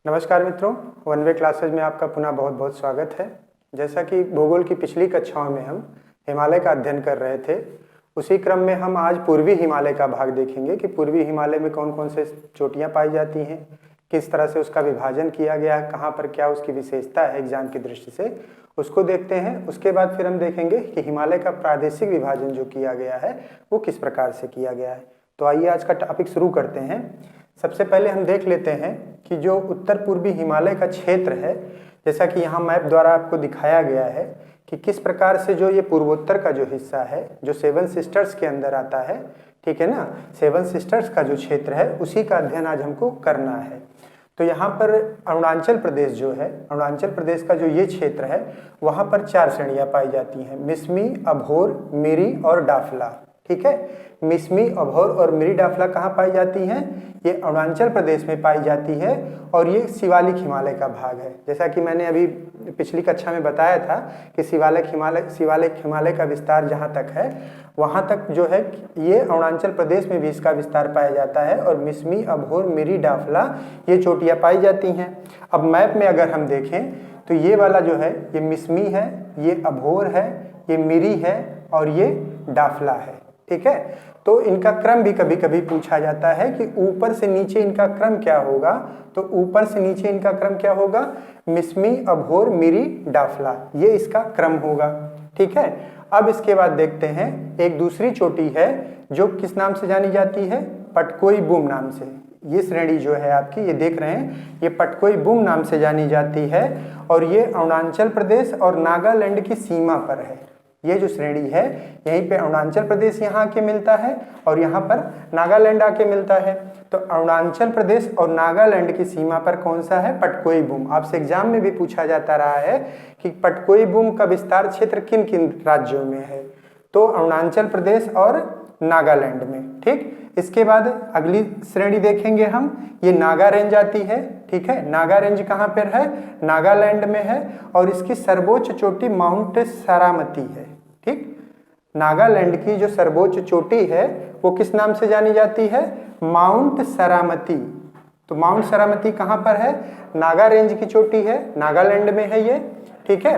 नमस्कार मित्रों, one way classes में आपका पुनः बहुत बहुत स्वागत है। जैसा कि भूगोल की पिछली कक्षाओं में हम हिमालय का अध्ययन कर रहे थे, उसी क्रम में हम आज पूर्वी हिमालय का भाग देखेंगे कि पूर्वी हिमालय में कौन कौन से चोटियां पाई जाती हैं, किस तरह से उसका विभाजन किया गया है, कहाँ पर क्या उसकी विशेषता है एग्जाम की दृष्टि से, उसको देखते हैं। उसके बाद फिर हम देखेंगे कि हिमालय का प्रादेशिक विभाजन जो किया गया है वो किस प्रकार से किया गया है। तो आइए आज का टॉपिक शुरू करते हैं। सबसे पहले हम देख लेते हैं कि जो उत्तर पूर्वी हिमालय का क्षेत्र है, जैसा कि यहाँ मैप द्वारा आपको दिखाया गया है कि किस प्रकार से जो ये पूर्वोत्तर का जो हिस्सा है जो सेवन सिस्टर्स के अंदर आता है, ठीक है ना, सेवन सिस्टर्स का जो क्षेत्र है उसी का अध्ययन आज हमको करना है। तो यहाँ पर अरुणाचल प्रदेश जो है, अरुणाचल प्रदेश का जो ये क्षेत्र है वहाँ पर 4 श्रेणियाँ पाई जाती हैं, मिसमी, अभोर, मिरी और डाफला। ठीक है, मिसमी, अभोर और मिरी डाफला कहाँ पाई जाती हैं? ये अरुणाचल प्रदेश में पाई जाती है और ये शिवालिक हिमालय का भाग है। जैसा कि मैंने अभी पिछली कक्षा में बताया था कि शिवालिक हिमालय का विस्तार जहाँ तक है वहाँ तक जो है ये अरुणाचल प्रदेश में भी इसका विस्तार पाया जाता है और मिसमी, अभोर, मिरी, डाफला ये चोटियाँ पाई जाती हैं। अब मैप में अगर हम देखें तो ये वाला जो है ये मिसमी है, ये अभोर है, ये मिरी है और ये डाफला है। ठीक है, तो इनका क्रम भी कभी कभी पूछा जाता है कि ऊपर से नीचे इनका क्रम क्या होगा। तो ऊपर से नीचे इनका क्रम क्या होगा? मिसमी, अभोर, मिरी, डाफला, ये इसका क्रम होगा। ठीक है, अब इसके बाद देखते हैं एक दूसरी चोटी है जो किस नाम से जानी जाती है? पटकोई बुम नाम से। ये श्रेणी जो है आपकी, ये देख रहे हैं, ये पटकोई बुम नाम से जानी जाती है और ये अरुणाचल प्रदेश और नागालैंड की सीमा पर है। ये जो श्रेणी है यहीं पे अरुणाचल प्रदेश यहाँ आके मिलता है और यहाँ पर नागालैंड आके मिलता है। तो अरुणाचल प्रदेश और नागालैंड की सीमा पर कौन सा है? पटकोई बुम। आपसे एग्जाम में भी पूछा जाता रहा है कि पटकोई बुम का विस्तार क्षेत्र किन किन राज्यों में है? तो अरुणाचल प्रदेश और नागालैंड में। ठीक, इसके बाद अगली श्रेणी देखेंगे हम, ये नागा रेंज आती है। ठीक है, नागा रेंज कहाँ पर है? नागालैंड में है और इसकी सर्वोच्च चोटी माउंट सारामती है। ठीक, नागालैंड की जो सर्वोच्च चोटी है वो किस नाम से जानी जाती है? माउंट सारामती। तो माउंट सारामती कहाँ पर है? नागा रेंज की चोटी है, नागालैंड में है ये। ठीक है,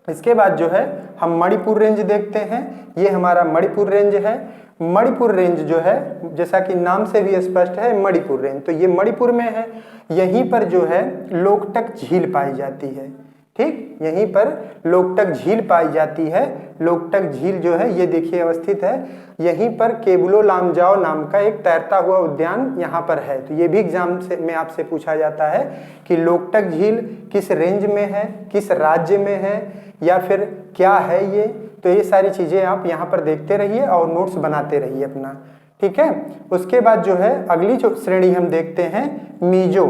इसके बाद जो है हम मणिपुर रेंज देखते हैं। ये हमारा मणिपुर रेंज है। मणिपुर रेंज जो है जैसा कि नाम से भी स्पष्ट है, मणिपुर रेंज, तो ये मणिपुर में है। यहीं पर जो है लोकटक झील पाई जाती है। ठीक, यहीं पर लोकटक झील पाई जाती है। लोकटक झील जो है ये देखिए अवस्थित है। यहीं पर केबुलो लामजाओ नाम का एक तैरता हुआ उद्यान यहाँ पर है। तो ये भी एग्जाम से में आपसे पूछा जाता है कि लोकटक झील किस रेंज में है, किस राज्य में है या फिर क्या है ये। तो ये सारी चीज़ें आप यहाँ पर देखते रहिए और नोट्स बनाते रहिए अपना। ठीक है, उसके बाद जो है अगली जो श्रेणी हम देखते हैं मीजो।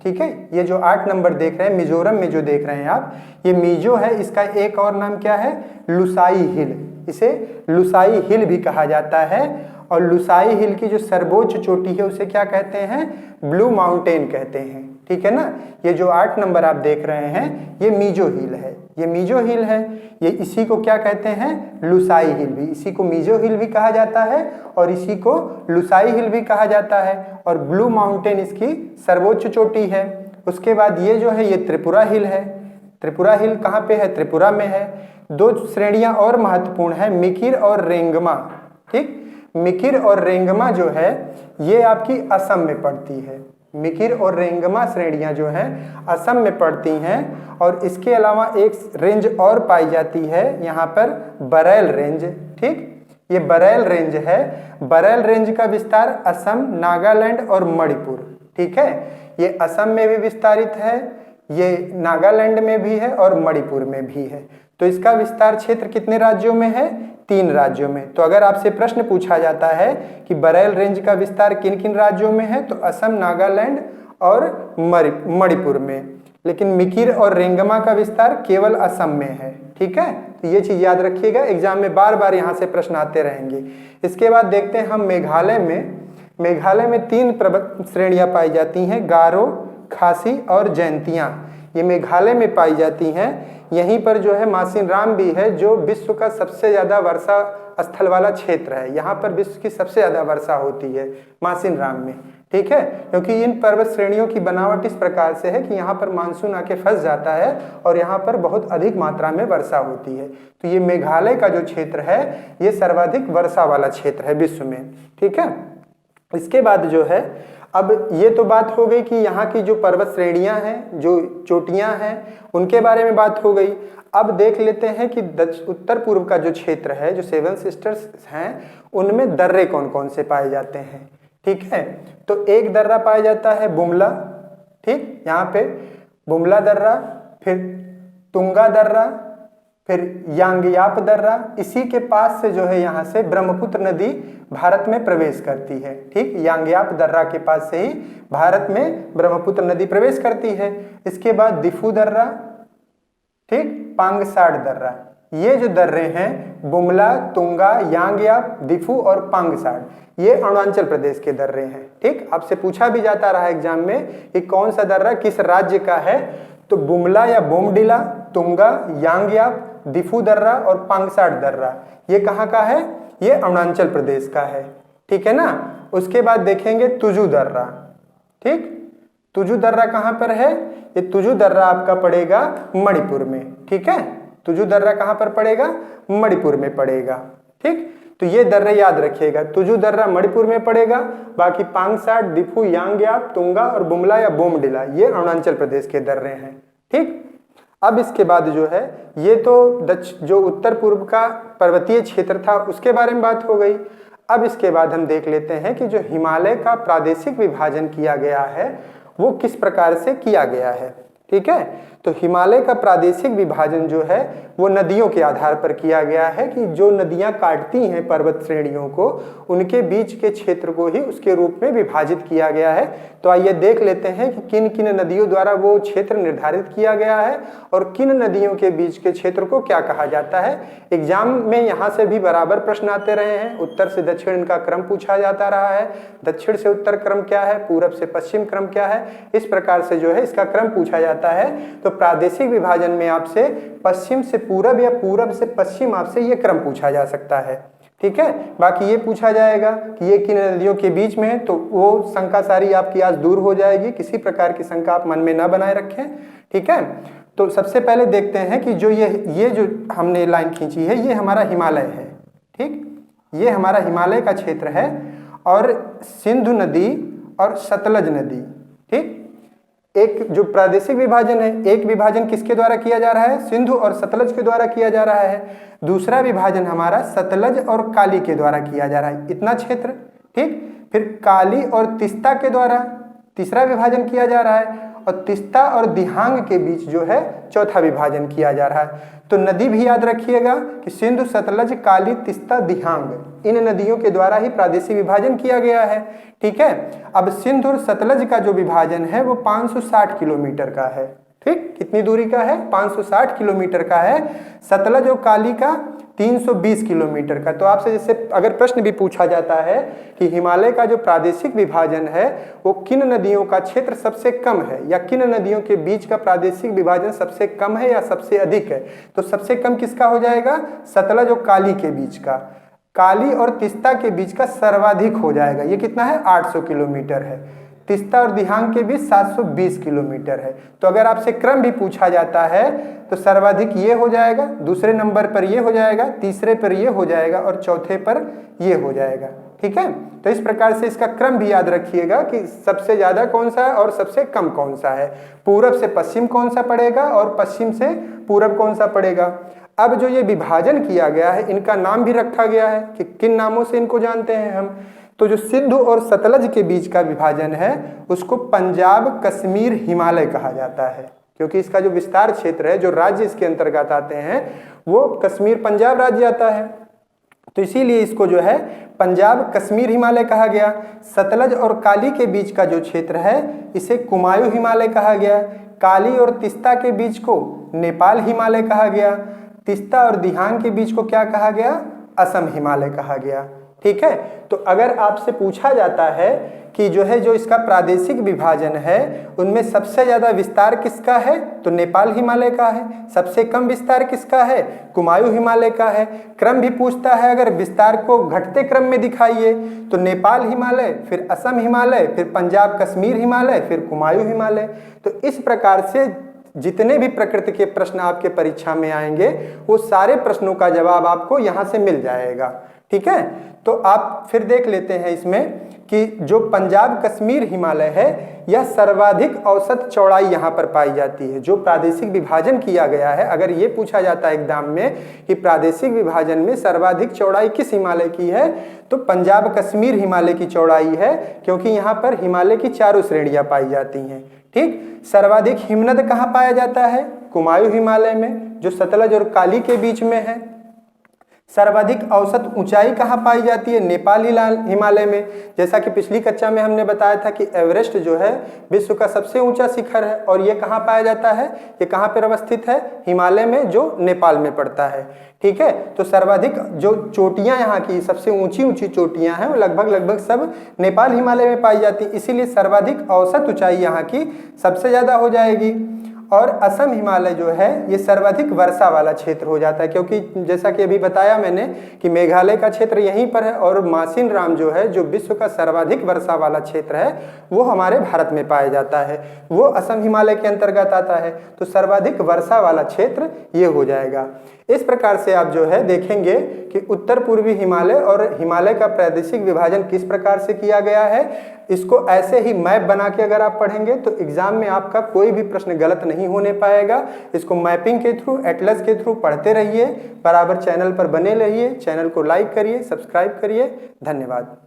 ठीक है, ये जो 8 नंबर देख रहे हैं मिजोरम में जो देख रहे हैं आप, ये मीजो है। इसका एक और नाम क्या है? लुसाई हिल। इसे लुसाई हिल भी कहा जाता है और लुसाई हिल की जो सर्वोच्च चोटी है उसे क्या कहते हैं? ब्लू माउंटेन कहते हैं। ठीक है ना, ये जो 8 नंबर आप देख रहे हैं ये मीजो हिल है। ये मीजो हिल है, ये इसी को क्या कहते हैं? लुसाई हिल भी। इसी को मीजो हिल भी कहा जाता है और इसी को लुसाई हिल भी कहा जाता है और ब्लू माउंटेन इसकी सर्वोच्च चोटी है। उसके बाद ये जो है ये त्रिपुरा हिल है। त्रिपुरा हिल कहाँ पे है? त्रिपुरा में है। 2 श्रेणियां और महत्वपूर्ण है, मिकिर और रेंगमा। ठीक, मिकिर और रेंगमा जो है ये आपकी असम में पड़ती है। मिकिर और रेंगमा श्रेणियां जो हैं असम में पड़ती हैं और इसके अलावा एक रेंज और पाई जाती है यहाँ पर, बरैल रेंज। ठीक, ये बरैल रेंज है। बरैल रेंज का विस्तार असम, नागालैंड और मणिपुर। ठीक है, ये असम में भी विस्तारित है, ये नागालैंड में भी है और मणिपुर में भी है। तो इसका विस्तार क्षेत्र कितने राज्यों में है? 3 राज्यों में। तो अगर आपसे प्रश्न पूछा जाता है कि बरैल रेंज का विस्तार किन किन राज्यों में है, तो असम, नागालैंड और मणिपुर में। लेकिन मिकिर और रेंगमा का विस्तार केवल असम में है। ठीक है, तो ये चीज याद रखिएगा, एग्जाम में बार बार यहाँ से प्रश्न आते रहेंगे। इसके बाद देखते हैं हम मेघालय में। मेघालय में 3 श्रेणियां पाई जाती हैं, गारो, खासी और जयंतियाँ। ये मेघालय में पाई जाती हैं। यहीं पर जो है मासिनराम भी है, जो विश्व का सबसे ज़्यादा वर्षा स्थल वाला क्षेत्र है। यहाँ पर विश्व की सबसे ज़्यादा वर्षा होती है मासिनराम में, ठीक है, क्योंकि इन पर्वत श्रेणियों की बनावट इस प्रकार से है कि यहाँ पर मानसून आके फंस जाता है और यहाँ पर बहुत अधिक मात्रा में वर्षा होती है। तो ये मेघालय का जो क्षेत्र है ये सर्वाधिक वर्षा वाला क्षेत्र है विश्व में, ठीक है। इसके बाद जो है, अब ये तो बात हो गई कि यहाँ की जो पर्वत श्रेणियाँ हैं, जो चोटियाँ हैं, उनके बारे में बात हो गई। अब देख लेते हैं कि उत्तर पूर्व का जो क्षेत्र है, जो 7 सिस्टर्स हैं, उनमें दर्रे कौन कौन से पाए जाते हैं, ठीक है। तो एक दर्रा पाया जाता है बुमला, ठीक, यहाँ पे बुमला दर्रा, फिर तुंगा दर्रा, फिर यांगयाप दर्रा। इसी के पास से जो है यहाँ से ब्रह्मपुत्र नदी भारत में प्रवेश करती है, ठीक। यांगयाप दर्रा के पास से ही भारत में ब्रह्मपुत्र नदी प्रवेश करती है। इसके बाद दिफू दर्रा, ठीक, पांगसाड़ दर्रा। ये जो दर्रे हैं बुमला, तुंगा, यांगयाप, दिफू और पांगसाड़, ये अरुणाचल प्रदेश के दर्रे हैं, ठीक। आपसे पूछा भी जाता रहा एग्जाम में कि कौन सा दर्रा किस राज्य का है, तो बुमला या बोमडिला, तुंगा, यांगयाप, दिफू दर्रा और पांगसाड़ दर्रा ये कहाँ का है, ये अरुणाचल प्रदेश का है, ठीक है ना। उसके बाद देखेंगे तुजू दर्रा, ठीक। तुजू दर्रा कहाँ पर है, ये तुजू दर्रा आपका पड़ेगा मणिपुर में, ठीक है। तुजू दर्रा कहाँ पर पड़ेगा, मणिपुर में पड़ेगा, ठीक। तो ये दर्रे याद रखिएगा, तुजू दर्रा मणिपुर में पड़ेगा, बाकी पांगसाड़, दिफू, यांगयाप, तुंगा और बुमला या बोमडिला ये अरुणाचल प्रदेश के दर्रे हैं, ठीक। अब इसके बाद जो है, ये तो जो उत्तर पूर्व का पर्वतीय क्षेत्र था उसके बारे में बात हो गई। अब इसके बाद हम देख लेते हैं कि जो हिमालय का प्रादेशिक विभाजन किया गया है वो किस प्रकार से किया गया है, ठीक है। तो हिमालय का प्रादेशिक विभाजन जो है वो नदियों के आधार पर किया गया है कि जो नदियां काटती हैं पर्वत श्रेणियों को, उनके बीच के क्षेत्र को ही उसके रूप में विभाजित किया गया है। तो आइए देख लेते हैं कि किन किन नदियों द्वारा वो क्षेत्र निर्धारित किया गया है और किन नदियों के बीच के क्षेत्र को क्या कहा जाता है। एग्जाम में यहाँ से भी बराबर प्रश्न आते रहे हैं, उत्तर से दक्षिण इनका क्रम पूछा जाता रहा है, दक्षिण से उत्तर क्रम क्या है, पूरब से पश्चिम क्रम क्या है, इस प्रकार से जो है इसका क्रम पूछा जाता है। तो प्रादेशिक विभाजन में आपसे पश्चिम से पूरब या पूरब से पश्चिम आपसे ये क्रम पूछा जा सकता है, ठीक है। बाकी ये पूछा जाएगा कि ये किन नदियों के बीच में है, तो वो शंका सारी आपकी आज दूर हो जाएगी, किसी प्रकार की शंका आप मन में ना बनाए रखें, ठीक है। तो सबसे पहले देखते हैं कि जो ये जो हमने लाइन खींची है ये हमारा हिमालय है, ठीक, ये हमारा हिमालय का क्षेत्र है और सिंधु नदी और सतलज नदी, ठीक। एक जो प्रादेशिक विभाजन है, एक विभाजन किसके द्वारा किया जा रहा है, सिंधु और सतलज के द्वारा किया जा रहा है। दूसरा विभाजन हमारा सतलज और काली के द्वारा किया जा रहा है, इतना क्षेत्र, ठीक। फिर काली और तिस्ता के द्वारा तीसरा विभाजन किया जा रहा है और तिस्ता और दिहांग के बीच जो है चौथा विभाजन किया जा रहा है। तो नदी भी याद रखिएगा कि सिंधु, सतलज, काली, तिस्ता, दिहांग, इन नदियों के द्वारा ही प्रादेशिक विभाजन किया गया है, ठीक है। अब सिंधु और सतलज का जो विभाजन है वो 560 किलोमीटर का है, ठीक। कितनी दूरी का है, 560 किलोमीटर का है। सतलज और काली का 320 किलोमीटर का। तो आपसे जैसे अगर प्रश्न भी पूछा जाता है कि हिमालय का जो प्रादेशिक विभाजन है वो किन नदियों का क्षेत्र सबसे कम है या किन नदियों के बीच का प्रादेशिक विभाजन सबसे कम है या सबसे अधिक है, तो सबसे कम किसका हो जाएगा, सतलज और काली के बीच का। काली और तिस्ता के बीच का सर्वाधिक हो जाएगा, ये कितना है, 800 किलोमीटर है। तिस्ता और दिहांग के बीच 720 किलोमीटर है। तो अगर आपसे क्रम भी पूछा जाता है तो सर्वाधिक ये हो जाएगा, दूसरे नंबर पर ये हो जाएगा, तीसरे पर ये हो जाएगा और चौथे पर ये हो जाएगा, ठीक है। तो इस प्रकार से इसका क्रम भी याद रखिएगा कि सबसे ज्यादा कौन सा है और सबसे कम कौन सा है, पूरब से पश्चिम कौन सा पड़ेगा और पश्चिम से पूरब कौन सा पड़ेगा। अब जो ये विभाजन किया गया है इनका नाम भी रखा गया है कि किन नामों से इनको जानते हैं हम। तो जो सिंधु और सतलज के बीच का विभाजन है उसको पंजाब, कश्मीर, हिमालय कहा जाता है, क्योंकि इसका जो विस्तार क्षेत्र है, जो राज्य इसके अंतर्गत आते हैं वो कश्मीर, पंजाब राज्य आता है। तो इसीलिए इसको जो है पंजाब, कश्मीर, हिमालय कहा गया। सतलज और काली के बीच का जो क्षेत्र है इसे कुमायूं हिमालय कहा गया। काली और तिस्ता के बीच को नेपाल हिमालय कहा गया। तिस्ता और दिहांग के बीच को क्या कहा गया, असम हिमालय कहा गया, ठीक है। तो अगर आपसे पूछा जाता है कि जो है जो इसका प्रादेशिक विभाजन है उनमें सबसे ज़्यादा विस्तार किसका है, तो नेपाल हिमालय का है। सबसे कम विस्तार किसका है, कुमायूं हिमालय का है। क्रम भी पूछता है अगर विस्तार को घटते क्रम में दिखाइए तो नेपाल हिमालय, फिर असम हिमालय, फिर पंजाब कश्मीर हिमालय, फिर कुमायूं हिमालय। तो इस प्रकार से जितने भी प्रकृति के प्रश्न आपके परीक्षा में आएंगे वो सारे प्रश्नों का जवाब आपको यहाँ से मिल जाएगा। ठीक है, तो आप फिर देख लेते हैं इसमें कि जो पंजाब कश्मीर हिमालय है यह सर्वाधिक औसत चौड़ाई यहाँ पर पाई जाती है। जो प्रादेशिक विभाजन किया गया है, अगर ये पूछा जाता है एग्जाम में कि प्रादेशिक विभाजन में सर्वाधिक चौड़ाई किस हिमालय की है, तो पंजाब कश्मीर हिमालय की चौड़ाई है, क्योंकि यहाँ पर हिमालय की चारों श्रेणियां पाई जाती हैं। ठीक, सर्वाधिक हिमनद कहाँ पाया जाता है, कुमायूं हिमालय में जो सतलज और काली के बीच में है। सर्वाधिक औसत ऊंचाई कहाँ पाई जाती है, नेपाल हिमालय में। जैसा कि पिछली कक्षा में हमने बताया था कि एवरेस्ट जो है विश्व का सबसे ऊंचा शिखर है, और ये कहाँ पाया जाता है, ये कहाँ पर अवस्थित है, हिमालय में जो नेपाल में पड़ता है। ठीक है, तो सर्वाधिक जो चोटियां यहाँ की सबसे ऊंची ऊंची चोटियां हैं वो लगभग सब नेपाल हिमालय में पाई जाती, इसीलिए सर्वाधिक औसत ऊंचाई यहाँ की सबसे ज्यादा हो जाएगी। और असम हिमालय जो है ये सर्वाधिक वर्षा वाला क्षेत्र हो जाता है, क्योंकि जैसा कि अभी बताया मैंने कि मेघालय का क्षेत्र यहीं पर है, और मासिन राम जो है जो विश्व का सर्वाधिक वर्षा वाला क्षेत्र है वो हमारे भारत में पाया जाता है, वो असम हिमालय के अंतर्गत आता है। तो सर्वाधिक वर्षा वाला क्षेत्र ये हो जाएगा। इस प्रकार से आप जो है देखेंगे कि उत्तर पूर्वी हिमालय और हिमालय का प्रादेशिक विभाजन किस प्रकार से किया गया है। इसको ऐसे ही मैप बना के अगर आप पढ़ेंगे तो एग्जाम में आपका कोई भी प्रश्न गलत नहीं होने पाएगा। इसको मैपिंग के थ्रू, एटलस के थ्रू पढ़ते रहिए, बराबर चैनल पर बने रहिए। चैनल को लाइक करिए, सब्सक्राइब करिए। धन्यवाद।